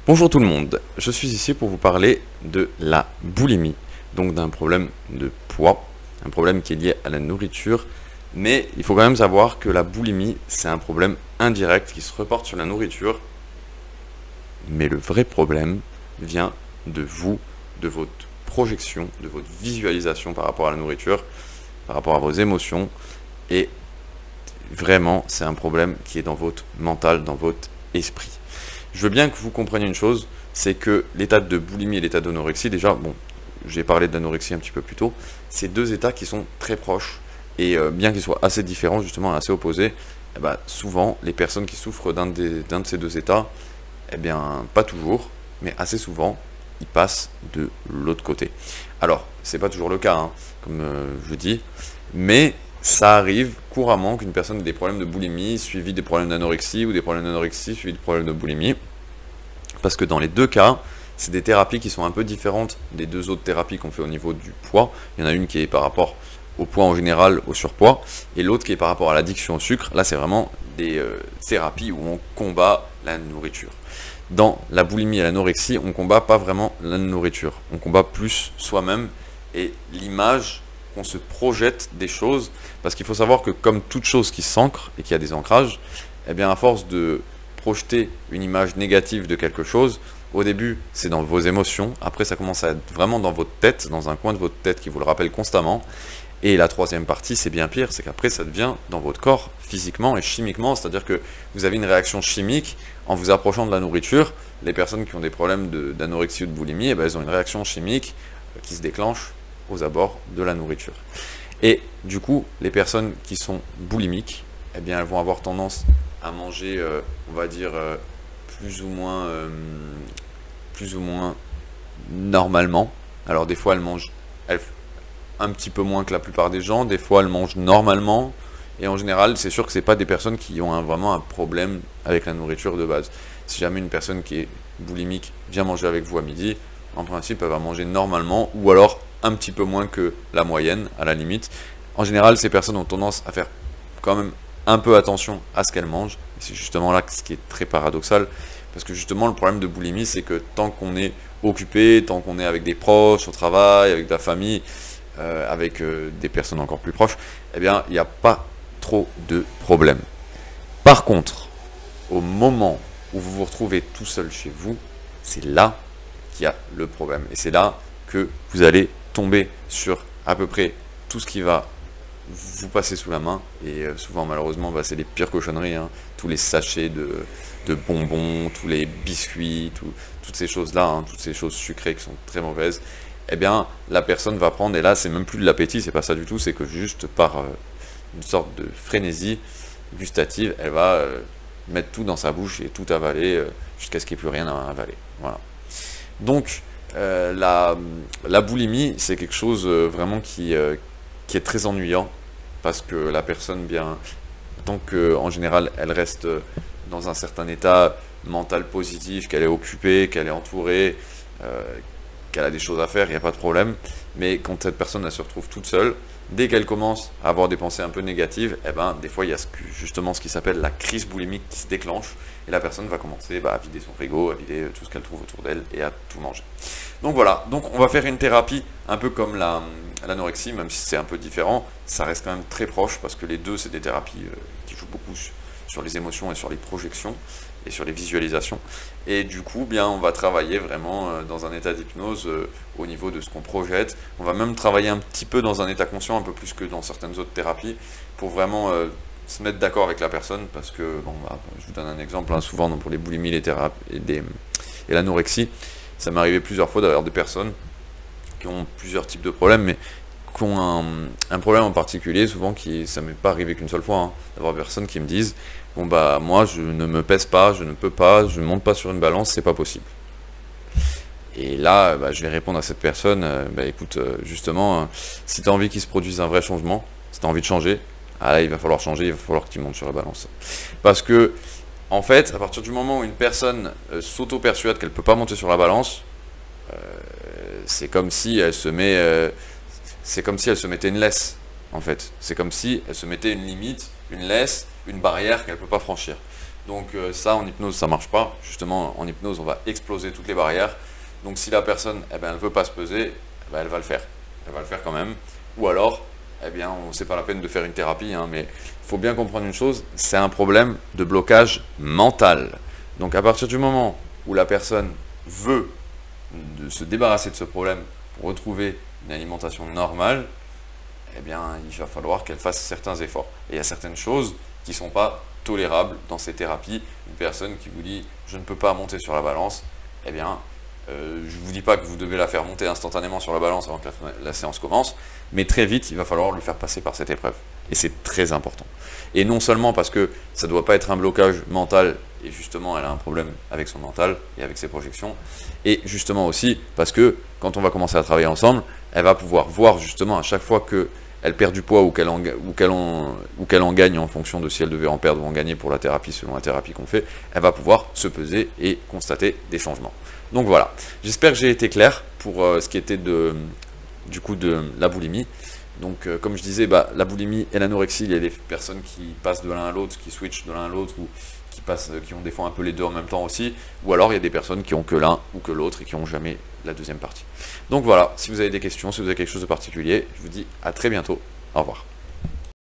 Bonjour tout le monde, je suis ici pour vous parler de la boulimie, donc d'un problème de poids, un problème qui est lié à la nourriture, mais il faut quand même savoir que la boulimie, c'est un problème indirect qui se reporte sur la nourriture, mais le vrai problème vient de vous, de votre projection, de votre visualisation par rapport à la nourriture, par rapport à vos émotions, et vraiment, c'est un problème qui est dans votre mental, dans votre esprit. Je veux bien que vous compreniez une chose, c'est que l'état de boulimie et l'état d'anorexie, déjà, bon, j'ai parlé de l'anorexie un petit peu plus tôt, c'est deux états qui sont très proches, et bien qu'ils soient assez différents, justement assez opposés, eh ben, souvent, les personnes qui souffrent d'un de ces deux états, eh bien, pas toujours, mais assez souvent, ils passent de l'autre côté. Alors, c'est pas toujours le cas, hein, comme je dis, mais ça arrive couramment qu'une personne ait des problèmes de boulimie suivis des problèmes d'anorexie ou des problèmes d'anorexie suivis de problèmes de boulimie. Parce que dans les deux cas, c'est des thérapies qui sont un peu différentes des deux autres thérapies qu'on fait au niveau du poids. Il y en a une qui est par rapport au poids en général, au surpoids, et l'autre qui est par rapport à l'addiction au sucre. Là, c'est vraiment des thérapies où on combat la nourriture. Dans la boulimie et l'anorexie, on combat pas vraiment la nourriture. On combat plus soi-même et l'image qu'on se projette des choses, parce qu'il faut savoir que comme toute chose qui s'ancre et qui a des ancrages, eh bien à force de projeter une image négative de quelque chose, au début c'est dans vos émotions, après ça commence à être vraiment dans votre tête, dans un coin de votre tête qui vous le rappelle constamment, et la troisième partie c'est bien pire, c'est qu'après ça devient dans votre corps, physiquement et chimiquement, c'est-à-dire que vous avez une réaction chimique en vous approchant de la nourriture. Les personnes qui ont des problèmes d'anorexie ou de boulimie, eh bien, elles ont une réaction chimique qui se déclenche aux abords de la nourriture. Et du coup, les personnes qui sont boulimiques, eh bien, elles vont avoir tendance à manger, on va dire, plus ou moins normalement. Alors des fois, elles, un petit peu moins que la plupart des gens, des fois, elles mangent normalement, et en général, c'est sûr que c'est pas des personnes qui ont vraiment un problème avec la nourriture de base. Si jamais une personne qui est boulimique vient manger avec vous à midi, en principe, elle va manger normalement, ou alors un petit peu moins que la moyenne, à la limite. En général, ces personnes ont tendance à faire quand même un peu attention à ce qu'elles mangent. Et c'est justement là ce qui est très paradoxal, parce que justement, le problème de boulimie, c'est que tant qu'on est occupé, tant qu'on est avec des proches, au travail, avec de la famille, avec des personnes encore plus proches, eh bien, il n'y a pas trop de problèmes. Par contre, au moment où vous vous retrouvez tout seul chez vous, c'est là qu'il y a le problème. Et c'est là que vous allez tomber sur à peu près tout ce qui va vous passer sous la main. Et souvent, malheureusement, bah, c'est les pires cochonneries, hein. Tous les sachets de bonbons, tous les biscuits, toutes ces choses-là, hein, toutes ces choses sucrées qui sont très mauvaises. Eh bien, la personne va prendre, et là, c'est même plus de l'appétit, c'est pas ça du tout, c'est que juste par une sorte de frénésie gustative, elle va mettre tout dans sa bouche et tout avaler jusqu'à ce qu'il n'y ait plus rien à avaler. Voilà. Donc, la boulimie, c'est quelque chose vraiment qui est très ennuyant, parce que la personne, bien, tant qu'en général, elle reste dans un certain état mental positif, qu'elle est occupée, qu'elle est entourée, qu'elle a des choses à faire, il n'y a pas de problème. Mais quand cette personne, elle se retrouve toute seule, dès qu'elle commence à avoir des pensées un peu négatives, eh ben, des fois, il y a justement ce qui s'appelle la crise boulimique qui se déclenche, et la personne va commencer à vider son frigo, à vider tout ce qu'elle trouve autour d'elle, et à tout manger. Donc voilà, donc on va faire une thérapie un peu comme l'anorexie, même si c'est un peu différent, ça reste quand même très proche, parce que les deux, c'est des thérapies qui jouent beaucoup sur les émotions et sur les projections, et sur les visualisations. Et du coup, bien, on va travailler vraiment dans un état d'hypnose au niveau de ce qu'on projette. On va même travailler un petit peu dans un état conscient, un peu plus que dans certaines autres thérapies, pour vraiment se mettre d'accord avec la personne, parce que, bon, bah, je vous donne un exemple, hein, souvent pour les boulimies, les thérapies et l'anorexie, ça m'est arrivé plusieurs fois d'avoir des personnes qui ont plusieurs types de problèmes, mais qui ont un problème en particulier, souvent, ça m'est pas arrivé qu'une seule fois, hein, d'avoir des personnes qui me disent: bon bah moi je ne me pèse pas, je ne peux pas, je ne monte pas sur une balance, c'est pas possible. Et là, bah, je vais répondre à cette personne, bah écoute, justement, si tu as envie qu'il se produise un vrai changement, si tu as envie de changer, ah là il va falloir changer, il va falloir que tu montes sur la balance. Parce que, en fait, à partir du moment où une personne s'auto-persuade qu'elle ne peut pas monter sur la balance, c'est comme si elle se mettait une laisse, en fait. C'est comme si elle se mettait une limite, une laisse, une barrière qu'elle ne peut pas franchir. Donc ça, en hypnose, ça marche pas. Justement, en hypnose, on va exploser toutes les barrières. Donc si la personne, eh ben, elle veut pas se peser, eh ben, elle va le faire. Elle va le faire quand même. Ou alors, eh bien, c'est pas la peine de faire une thérapie, hein, mais il faut bien comprendre une chose, c'est un problème de blocage mental. Donc à partir du moment où la personne veut se débarrasser de ce problème pour retrouver une alimentation normale, eh bien, il va falloir qu'elle fasse certains efforts. Et il y a certaines choses qui ne sont pas tolérables dans ces thérapies. Une personne qui vous dit « je ne peux pas monter sur la balance », eh bien, je ne vous dis pas que vous devez la faire monter instantanément sur la balance avant que la séance commence, mais très vite, il va falloir lui faire passer par cette épreuve. Et c'est très important. Et non seulement parce que ça ne doit pas être un blocage mental, et justement, elle a un problème avec son mental et avec ses projections, et justement aussi parce que quand on va commencer à travailler ensemble, elle va pouvoir voir justement à chaque fois que elle perd du poids ou qu'elle en gagne en fonction de si elle devait en perdre ou en gagner pour la thérapie, selon la thérapie qu'on fait, elle va pouvoir se peser et constater des changements. Donc voilà, j'espère que j'ai été clair pour ce qui était du coup de la boulimie. Donc comme je disais, la boulimie et l'anorexie, il y a des personnes qui passent de l'un à l'autre, qui switchent de l'un à l'autre, ou qui ont des fois un peu les deux en même temps aussi, ou alors il y a des personnes qui ont que l'un ou que l'autre et qui n'ont jamais la deuxième partie. Donc voilà, si vous avez des questions, si vous avez quelque chose de particulier, je vous dis à très bientôt, au revoir.